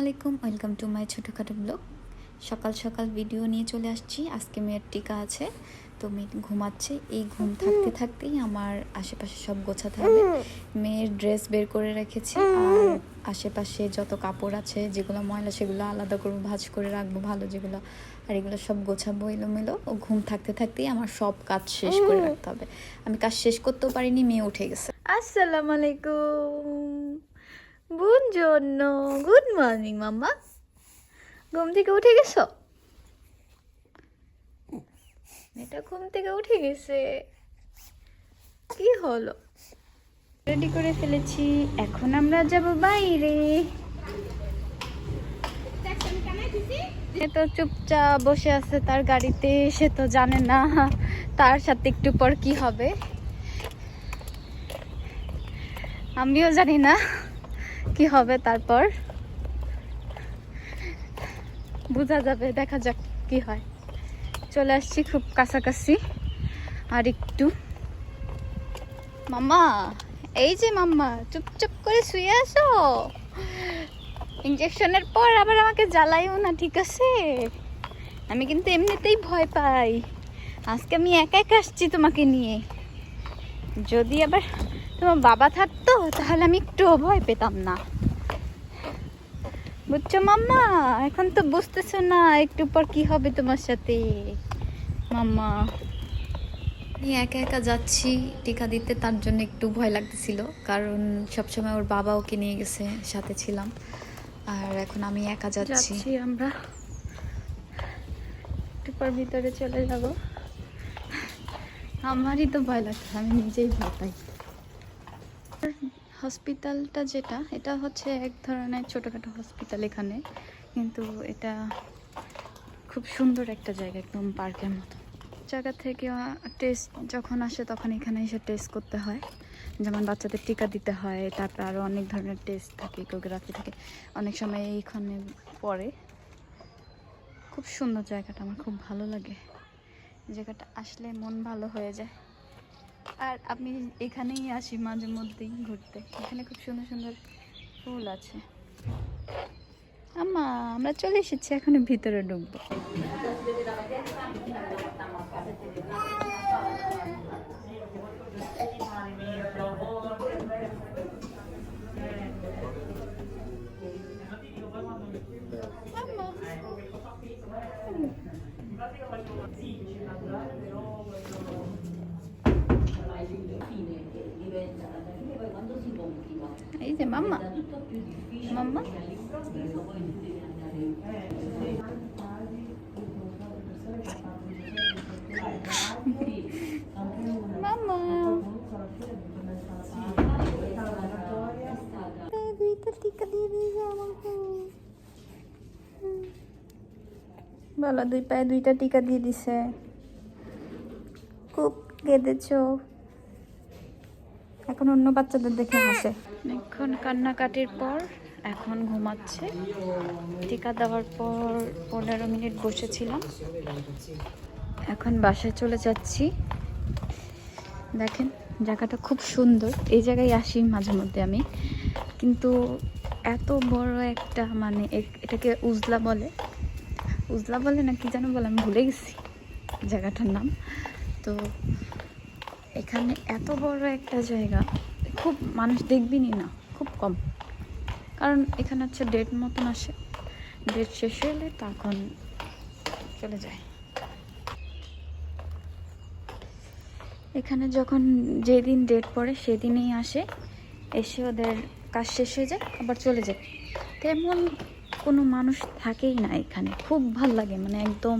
আলাইকুম, welcome to my ছোটোখাটো blog. সকাল সকাল ভিডিও নিয়ে চলে আসছি। আজকে মেয়ের টিকা আছে, তো মেয়ে ঘুমাচ্ছে। এই ঘুম থাকতে থাকতেই আমার আশেপাশে সব গোছাতে হবে। মেয়ের ড্রেস বের করে রেখেছি, আর আশেপাশে যত কাপড় আছে যেগুলো ময়লা সেগুলো আলাদা করবো, ভাঁজ করে রাখবো ভালো যেগুলো, আর এগুলো সব গোছাবো এলোমেলো। ও ঘুম থাকতে থাকতেই আমার সব কাজ শেষ করে রাখতে হবে। আমি কাজ শেষ করতেও পারিনি, মেয়ে উঠে গেছে। আসসালামু আলাইকুম, বুনজন্য, গুড মর্নিং মাম্মা। ঘুম থেকে উঠে গেছো? এটা ঘুম থেকে উঠে গেছে। কি হলো? রেডি করে ফেলেছি, এখন আমরা যাব বাইরে। সে তো চুপচাপ বসে আছে তার গাড়িতে, সে তো জানে না তার সাথে একটু পর কি হবে। আমিও জানি না কি হবে, তারপর বোঝা যাবে, দেখা যাক কি হয়। চলে আসছি খুব কাছাকাছি, আর একটু। মাম্মা, এই যে মাম্মা, চুপচাপ করে শুয়ে আসো। ইনজেকশনের পর আবার আমাকে জ্বালাইও না, ঠিক আছে? আমি কিন্তু এমনিতেই ভয় পাই। আজকে আমি একা একা আসছি তোমাকে নিয়ে। যদি আবার তোমার বাবা থাকতো তাহলে আমি একটুও ভয় পেতাম না, বুঝছো মাম্মা? এখন তো বুঝতেছো না একটু পর কি হবে তোমার সাথে। মাম্মা, আমি একা একা যাচ্ছি টিকা দিতে, তার জন্য একটু ভয় লাগতেছিল, কারণ সবসময় ওর বাবা ওকে নিয়ে গেছে, সাথে ছিলাম। আর এখন আমি একা যাচ্ছি। আমরা একটু পর ভিতরে চলে যাব। আমারই তো ভয় লাগছে, আমি নিজেই ভয় পাই। হসপিটালটা যেটা, এটা হচ্ছে এক ধরনের ছোটোখাটো হসপিটাল এখানে, কিন্তু এটা খুব সুন্দর একটা জায়গা, একদম পার্কের মতো জায়গা। থেকে টেস্ট যখন আসে তখন এখানে এসে টেস্ট করতে হয়, যেমন বাচ্চাদের টিকা দিতে হয়, তারপর আরও অনেক ধরনের টেস্ট থাকে, ইকোগ্রাফি থাকে, অনেক সময় এইখানে পড়ে। খুব সুন্দর জায়গাটা, আমার খুব ভালো লাগে। জায়গাটা আসলে মন ভালো হয়ে যায়। আর আমি এখানেই আসি মাঝে মধ্যেই ঘুরতে, এখানে খুব সুন্দর সুন্দর ফুল আছে। আমরা চলে এসেছি, এখন ভিতরে ঢুকবো। এই যে মাম্মা, মাম্মা, মাম্মা, দুইটা টিকা দিয়ে দিয়েছে আমাকে। বলো, দুই পায়ে দুইটা টিকা দিয়ে দিছে। খুব কেঁদেছো, এখন অন্য বাচ্চাদের দেখে হাসে। এখন কান্নাকাটির পর এখন ঘুমাচ্ছে। টিকা দেওয়ার পর 15 মিনিট বসেছিলাম, এখন বাসায় চলে যাচ্ছি। দেখেন জায়গাটা খুব সুন্দর, এই জায়গায় আসি মাঝে মধ্যে আমি, কিন্তু এত বড় একটা, মানে এটাকে উজলা বলে, উজলা বলে না কি যেন বলে, আমি ভুলে গেছি জায়গাটার নাম। তো এখানে এত বড় একটা জায়গা, খুব মানুষ দেখবিনি না, খুব কম, কারণ এখানে হচ্ছে ডেট মতন আসে, ডেট শেষ হলে তখন চলে যায়। এখানে যখন যেদিন ডেট পড়ে সেদিনই আসে, এসে ওদের কাজ শেষ হয়ে যায় আবার চলে যায়। তেমন কোনো মানুষ থাকেই না এখানে, খুব ভাল লাগে, মানে একদম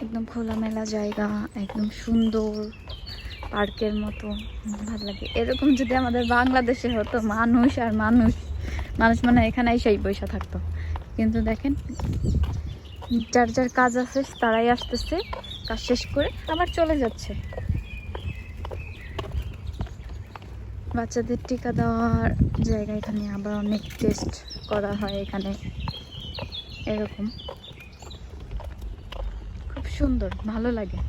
একদম খোলামেলা জায়গা, একদম সুন্দর পার্কের মতো, ভাল লাগে। এরকম যদি আমাদের বাংলাদেশে হতো, মানুষ আর মানুষ, মানুষ মানে এখানে এসেই বসে থাকতো, কিন্তু দেখেন যার যার কাজ আছে তারাই আসতেছে, কাজ শেষ করে আবার চলে যাচ্ছে। বাচ্চাদের টিকা দেওয়ার জায়গা, এখানে আবার অনেক টেস্ট করা হয় এখানে, এরকম খুব সুন্দর, ভালো লাগে।